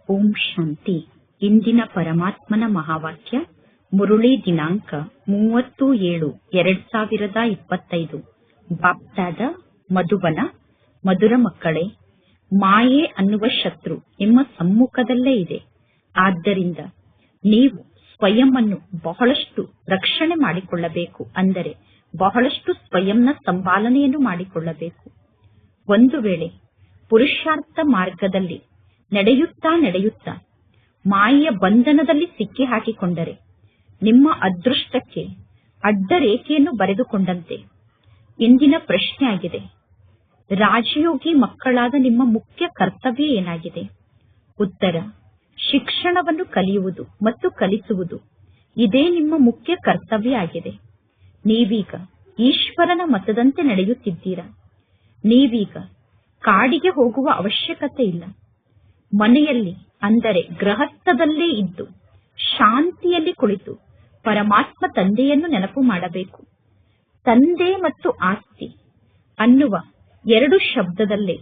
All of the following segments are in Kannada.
ಓಂ ಶಾಂತಿ. ಇಂದಿನ ಪರಮಾತ್ಮನ ಮಹಾವಾಕ್ಯ ಮುರುಳಿ ದಿನಾಂಕ 30/7/2025. ಬಾಪ್ದಾದ ಮಧುಬನ. ಮಧುರ ಮಕ್ಕಳೇ, ಮಾಯೆ ಅನ್ನುವ ಶತ್ರು ನಿಮ್ಮ ಸಮ್ಮುಖದಲ್ಲೇ ಇದೆ. ಆದ್ದರಿಂದ ನೀವು ಸ್ವಯಂ ಅನ್ನು ಬಹಳಷ್ಟು ರಕ್ಷಣೆ ಮಾಡಿಕೊಳ್ಳಬೇಕು. ಅಂದರೆ ಬಹಳಷ್ಟು ಸ್ವಯಂನ ಸಂಪಾಲನೆಯನ್ನು ಮಾಡಿಕೊಳ್ಳಬೇಕು. ಒಂದು ವೇಳೆ ಪುರುಷಾರ್ಥ ಮಾರ್ಗದಲ್ಲಿ ನಡೆಯುತ್ತಾ ಮಾಯೆಯ ಬಂಧನದಲ್ಲಿ ಸಿಕ್ಕಿ ಹಾಕಿಕೊಂಡರೆ ನಿಮ್ಮ ಅದೃಷ್ಟಕ್ಕೆ ಅಡ್ಡ ರೇಖೆಯನ್ನು ಬರೆದುಕೊಂಡಂತೆ. ಇಂದಿನ ಪ್ರಶ್ನೆ ಆಗಿದೆ, ರಾಜಯೋಗಿ ಮಕ್ಕಳಾದ ನಿಮ್ಮ ಮುಖ್ಯ ಕರ್ತವ್ಯ ಏನಾಗಿದೆ? ಉತ್ತರ, ಶಿಕ್ಷಣವನ್ನು ಕಲಿಯುವುದು ಮತ್ತು ಕಲಿಸುವುದು. ಇದೇ ನಿಮ್ಮ ಮುಖ್ಯ ಕರ್ತವ್ಯ ಆಗಿದೆ. ನೀವೀಗ ಈಶ್ವರನ ಮತದಂತೆ ನಡೆಯುತ್ತಿದ್ದೀರಾ. ನೀವೀಗ ಕಾಡಿಗೆ ಹೋಗುವ ಅವಶ್ಯಕತೆ ಇಲ್ಲ. ಮನೆಯಲ್ಲಿ ಅಂದರೆ ಗೃಹಸ್ಥದಲ್ಲೇ ಇದ್ದು ಶಾಂತಿಯಲ್ಲಿ ಕುಳಿತು ಪರಮಾತ್ಮ ತಂದೆಯನ್ನು ನೆನಪು ಮಾಡಬೇಕು. ತಂದೆ ಮತ್ತು ಆಸ್ತಿ ಅನ್ನುವ ಎರಡು ಶಬ್ದದಲ್ಲೇ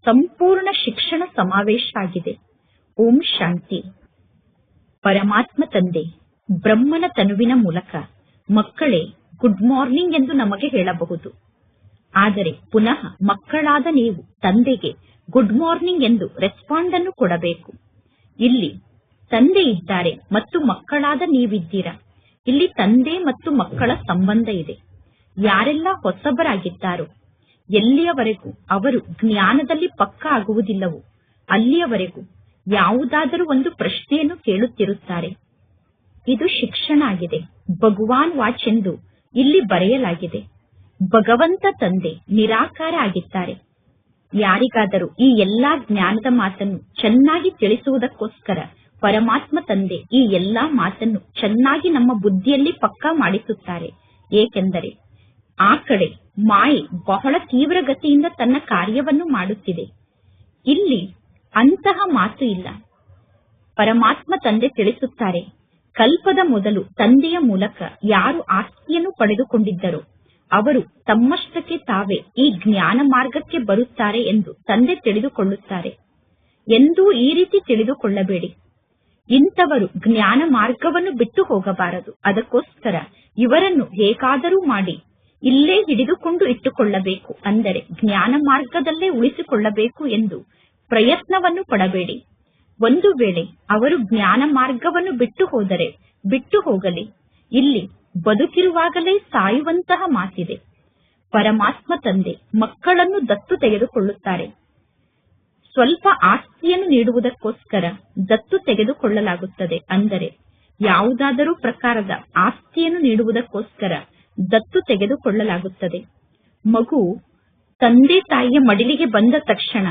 ಸಂಪೂರ್ಣ ಶಿಕ್ಷಣ ಸಮಾವೇಶ ಆಗಿದೆ. ಓಂ ಶಾಂತಿ. ಪರಮಾತ್ಮ ತಂದೆ ಬ್ರಹ್ಮನ ತನುವಿನ ಮೂಲಕ ಮಕ್ಕಳೇ ಗುಡ್ ಮಾರ್ನಿಂಗ್ ಎಂದು ನಮಗೆ ಹೇಳಬಹುದು. ಆದರೆ ಪುನಃ ಮಕ್ಕಳಾದ ನೀವು ತಂದೆಗೆ ಗುಡ್ ಮಾರ್ನಿಂಗ್ ಎಂದು ರೆಸ್ಪಾಂಡ್ ಅನ್ನು ಕೊಡಬೇಕು. ಇಲ್ಲಿ ತಂದೆ ಇದ್ದಾರೆ ಮತ್ತು ಮಕ್ಕಳಾದ ನೀವಿದ್ದೀರಾ. ಇಲ್ಲಿ ತಂದೆ ಮತ್ತು ಮಕ್ಕಳ ಸಂಬಂಧ ಇದೆ. ಯಾರೆಲ್ಲ ಹೊಸಬರಾಗಿದ್ದಾರೋ ಎಲ್ಲಿಯವರೆಗೂ ಅವರು ಜ್ಞಾನದಲ್ಲಿ ಪಕ್ಕ ಆಗುವುದಿಲ್ಲವೋ ಅಲ್ಲಿಯವರೆಗೂ ಯಾವುದಾದರೂ ಒಂದು ಪ್ರಶ್ನೆಯನ್ನು ಕೇಳುತ್ತಿರುತ್ತಾರೆ. ಇದು ಶಿಕ್ಷಣ ಆಗಿದೆ. ಭಗವಾನ್ ವಾಚ್ ಎಂದು ಇಲ್ಲಿ ಬರೆಯಲಾಗಿದೆ. ಭಗವಂತ ತಂದೆ ನಿರಾಕಾರ ಆಗಿದ್ದಾರೆ. ಯಾರಿಗಾದರೂ ಈ ಎಲ್ಲಾ ಜ್ಞಾನದ ಮಾತನ್ನು ಚೆನ್ನಾಗಿ ತಿಳಿಸುವುದಕ್ಕೋಸ್ಕರ ಪರಮಾತ್ಮ ತಂದೆ ಈ ಎಲ್ಲಾ ಮಾತನ್ನು ಚೆನ್ನಾಗಿ ನಮ್ಮ ಬುದ್ಧಿಯಲ್ಲಿ ಪಕ್ಕಾ ಮಾಡಿಸುತ್ತಾರೆ. ಏಕೆಂದರೆ ಆ ಕಡೆ ಮಾಯೆ ಬಹಳ ತೀವ್ರಗತಿಯಿಂದ ತನ್ನ ಕಾರ್ಯವನ್ನು ಮಾಡುತ್ತಿದೆ. ಇಲ್ಲಿ ಅಂತಹ ಮಾತು ಇಲ್ಲ. ಪರಮಾತ್ಮ ತಂದೆ ತಿಳಿಸುತ್ತಾರೆ, ಕಲ್ಪದ ಮೊದಲು ತಂದೆಯ ಮೂಲಕ ಯಾರು ಆಸ್ತಿಯನ್ನು ಪಡೆದುಕೊಂಡಿದ್ದರೋ ಅವರು ತಮ್ಮಷ್ಟಕ್ಕೆ ತಾವೇ ಈ ಜ್ಞಾನ ಮಾರ್ಗಕ್ಕೆ ಬರುತ್ತಾರೆ ಎಂದು ತಂದೆ ತಿಳಿದುಕೊಳ್ಳುತ್ತಾರೆ. ಎಂದೂ ಈ ರೀತಿ ತಿಳಿದುಕೊಳ್ಳಬೇಡಿ. ಇಂಥವರು ಜ್ಞಾನ ಮಾರ್ಗವನ್ನು ಬಿಟ್ಟು ಹೋಗಬಾರದು. ಅದಕ್ಕೋಸ್ಕರ ಇವರನ್ನು ಹೇಗಾದರೂ ಮಾಡಿ ಇಲ್ಲೇ ಹಿಡಿದುಕೊಂಡು ಇಟ್ಟುಕೊಳ್ಳಬೇಕು. ಅಂದರೆ ಜ್ಞಾನ ಮಾರ್ಗದಲ್ಲೇ ಉಳಿಸಿಕೊಳ್ಳಬೇಕು ಎಂದು ಪ್ರಯತ್ನವನ್ನು ಪಡಬೇಡಿ. ಒಂದು ವೇಳೆ ಅವರು ಜ್ಞಾನ ಮಾರ್ಗವನ್ನು ಬಿಟ್ಟು ಹೋದರೆ ಬಿಟ್ಟು ಹೋಗಲಿ. ಇಲ್ಲಿ ಬದುಕಿರುವಾಗಲೇ ಸಾಯುವಂತಹ ಮಾತಿದೆ. ಪರಮಾತ್ಮ ತಂದೆ ಮಕ್ಕಳನ್ನು ದತ್ತು ತೆಗೆದುಕೊಳ್ಳುತ್ತಾರೆ. ಸ್ವಲ್ಪ ಆಸ್ತಿಯನ್ನು ನೀಡುವುದಕ್ಕೋಸ್ಕರ ದತ್ತು ತೆಗೆದುಕೊಳ್ಳಲಾಗುತ್ತದೆ. ಅಂದರೆ ಯಾವುದಾದರೂ ಪ್ರಕಾರದ ಆಸ್ತಿಯನ್ನು ನೀಡುವುದಕ್ಕೋಸ್ಕರ ದತ್ತು ತೆಗೆದುಕೊಳ್ಳಲಾಗುತ್ತದೆ. ಮಗು ತಂದೆ ತಾಯಿಯ ಮಡಿಲಿಗೆ ಬಂದ ತಕ್ಷಣ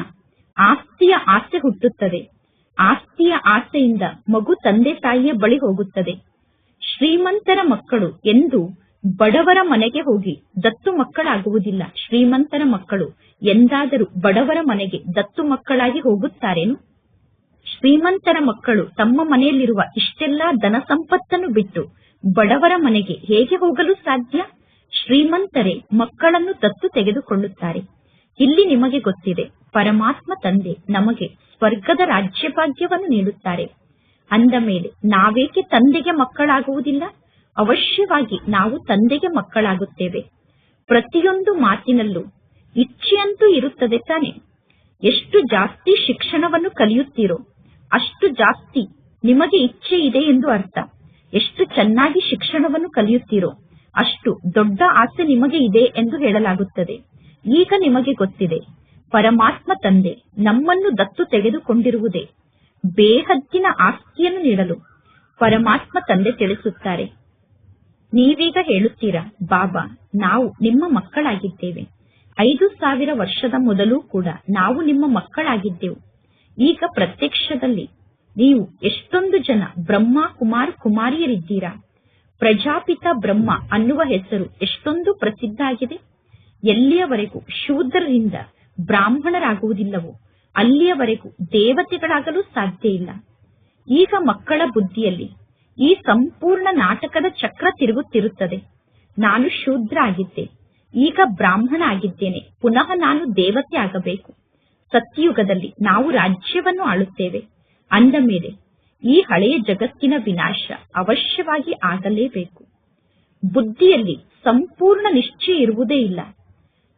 ಆಸ್ತಿಯ ಆಸೆ ಹುಟ್ಟುತ್ತದೆ. ಆಸ್ತಿಯ ಆಸೆಯಿಂದ ಮಗು ತಂದೆ ತಾಯಿಯ ಬಳಿ ಹೋಗುತ್ತದೆ. ಶ್ರೀಮಂತರ ಮಕ್ಕಳು ಎಂದು ಬಡವರ ಮನೆಗೆ ಹೋಗಿ ದತ್ತು ಮಕ್ಕಳಾಗುವುದಿಲ್ಲ. ಶ್ರೀಮಂತರ ಮಕ್ಕಳು ಎಂದಾದರೂ ಬಡವರ ಮನೆಗೆ ದತ್ತು ಮಕ್ಕಳಾಗಿ ಹೋಗುತ್ತಾರೇನು? ಶ್ರೀಮಂತರ ಮಕ್ಕಳು ತಮ್ಮ ಮನೆಯಲ್ಲಿರುವ ಇಷ್ಟೆಲ್ಲಾ ಧನ ಸಂಪತ್ತನ್ನು ಬಿಟ್ಟು ಬಡವರ ಮನೆಗೆ ಹೇಗೆ ಹೋಗಲು ಸಾಧ್ಯ? ಶ್ರೀಮಂತರೇ ಮಕ್ಕಳನ್ನು ದತ್ತು ತೆಗೆದುಕೊಳ್ಳುತ್ತಾರೆ. ಇಲ್ಲಿ ನಿಮಗೆ ಗೊತ್ತಿದೆ, ಪರಮಾತ್ಮ ತಂದೆ ನಮಗೆ ಸ್ವರ್ಗದ ರಾಜ್ಯಭಾಗ್ಯವನ್ನು ನೀಡುತ್ತಾರೆ. ಅಂದ ಮೇಲೆ ನಾವೇಕೆ ತಂದೆಗೆ ಮಕ್ಕಳಾಗುವುದಿಲ್ಲ? ಅವಶ್ಯವಾಗಿ ನಾವು ತಂದೆಗೆ ಮಕ್ಕಳಾಗುತ್ತೇವೆ. ಪ್ರತಿಯೊಂದು ಮಾತಿನಲ್ಲೂ ಇಚ್ಛೆಯಂತೂ ಇರುತ್ತದೆ ತಾನೆ. ಎಷ್ಟು ಜಾಸ್ತಿ ಶಿಕ್ಷಣವನ್ನು ಕಲಿಯುತ್ತೀರೋ ಅಷ್ಟು ಜಾಸ್ತಿ ನಿಮಗೆ ಇಚ್ಛೆ ಇದೆ ಎಂದು ಅರ್ಥ. ಎಷ್ಟು ಚೆನ್ನಾಗಿ ಶಿಕ್ಷಣವನ್ನು ಕಲಿಯುತ್ತೀರೋ ಅಷ್ಟು ದೊಡ್ಡ ಆಸೆ ನಿಮಗೆ ಇದೆ ಎಂದು ಹೇಳಲಾಗುತ್ತದೆ. ಈಗ ನಿಮಗೆ ಗೊತ್ತಿದೆ, ಪರಮಾತ್ಮ ತಂದೆ ನಮ್ಮನ್ನು ದತ್ತು ತೆಗೆದುಕೊಂಡಿರುವುದೇ ಬೇಹದ್ದಿನ ಆಸ್ತಿಯನ್ನು ನೀಡಲು. ಪರಮಾತ್ಮ ತಂದೆ ತಿಳಿಸುತ್ತಾರೆ, ನೀವೀಗ ಹೇಳುತ್ತೀರಾ, ಬಾಬಾ ನಾವು ನಿಮ್ಮ ಮಕ್ಕಳಾಗಿದ್ದೇವೆ. 5000 ವರ್ಷದ ಮೊದಲು ಕೂಡ ನಾವು ನಿಮ್ಮ ಮಕ್ಕಳಾಗಿದ್ದೆವು. ಈಗ ಪ್ರತ್ಯಕ್ಷದಲ್ಲಿ ನೀವು ಎಷ್ಟೊಂದು ಜನ ಬ್ರಹ್ಮ ಕುಮಾರ್ ಕುಮಾರಿಯರಿದ್ದೀರಾ. ಪ್ರಜಾಪಿತ ಬ್ರಹ್ಮ ಅನ್ನುವ ಹೆಸರು ಎಷ್ಟೊಂದು ಪ್ರಸಿದ್ಧ ಆಗಿದೆ. ಎಲ್ಲಿಯವರೆಗೂ ಶೂದ್ರರಿಂದ ಬ್ರಾಹ್ಮಣರಾಗುವುದಿಲ್ಲವೋ ಅಲ್ಲಿಯವರೆಗೂ ದೇವತೆಗಳಾಗಲು ಸಾಧ್ಯ ಇಲ್ಲ. ಈಗ ಮಕ್ಕಳ ಬುದ್ಧಿಯಲ್ಲಿ ಈ ಸಂಪೂರ್ಣ ನಾಟಕದ ಚಕ್ರ ತಿರುಗುತ್ತಿರುತ್ತದೆ. ನಾನು ಶೂದ್ರ ಆಗಿದ್ದೆ, ಈಗ ಬ್ರಾಹ್ಮಣ ಆಗಿದ್ದೇನೆ, ಪುನಃ ನಾನು ದೇವತೆ ಆಗಬೇಕು. ಸತ್ಯಯುಗದಲ್ಲಿ ನಾವು ರಾಜ್ಯವನ್ನು ಆಳುತ್ತೇವೆ. ಅಂದ ಮೇಲೆ ಈ ಹಳೆಯ ಜಗತ್ತಿನ ವಿನಾಶ ಅವಶ್ಯವಾಗಿ ಆಗಲೇಬೇಕು. ಬುದ್ಧಿಯಲ್ಲಿ ಸಂಪೂರ್ಣ ನಿಶ್ಚಯ ಇರುವುದೇ ಇಲ್ಲ.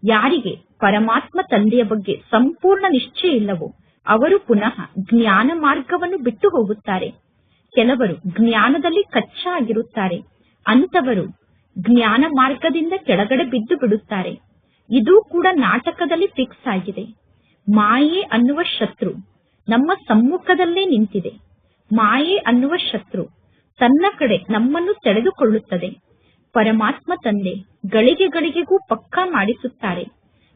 ಯಾರಿಗೆ ಪರಮಾತ್ಮ ತಂದೆಯ ಬಗ್ಗೆ ಸಂಪೂರ್ಣ ನಿಶ್ಚಯ ಇಲ್ಲವೋ ಅವರು ಪುನಃ ಜ್ಞಾನ ಮಾರ್ಗವನ್ನು ಬಿಟ್ಟು ಹೋಗುತ್ತಾರೆ. ಕೆಲವರು ಜ್ಞಾನದಲ್ಲಿ ಕಚ್ಚಾ ಆಗಿರುತ್ತಾರೆ. ಅಂತವರು ಜ್ಞಾನ ಮಾರ್ಗದಿಂದ ಕೆಳಗಡೆ ಬಿದ್ದು ಬಿಡುತ್ತಾರೆ. ಇದೂ ಕೂಡ ನಾಟಕದಲ್ಲಿ ಫಿಕ್ಸ್ ಆಗಿದೆ. ಮಾಯೆ ಅನ್ನುವ ಶತ್ರು ನಮ್ಮ ಸಮ್ಮುಖದಲ್ಲೇ ನಿಂತಿದೆ. ಮಾಯೆ ಅನ್ನುವ ಶತ್ರು ತನ್ನ ಕಡೆ ನಮ್ಮನ್ನು ಸೆಳೆದುಕೊಳ್ಳುತ್ತದೆ. ಪರಮಾತ್ಮ ತಂದೆ ಗಳಿಗೆ ಗಳಿಗೆಗೂ ಪಕ್ಕಾ ಮಾಡಿಸುತ್ತಾರೆ,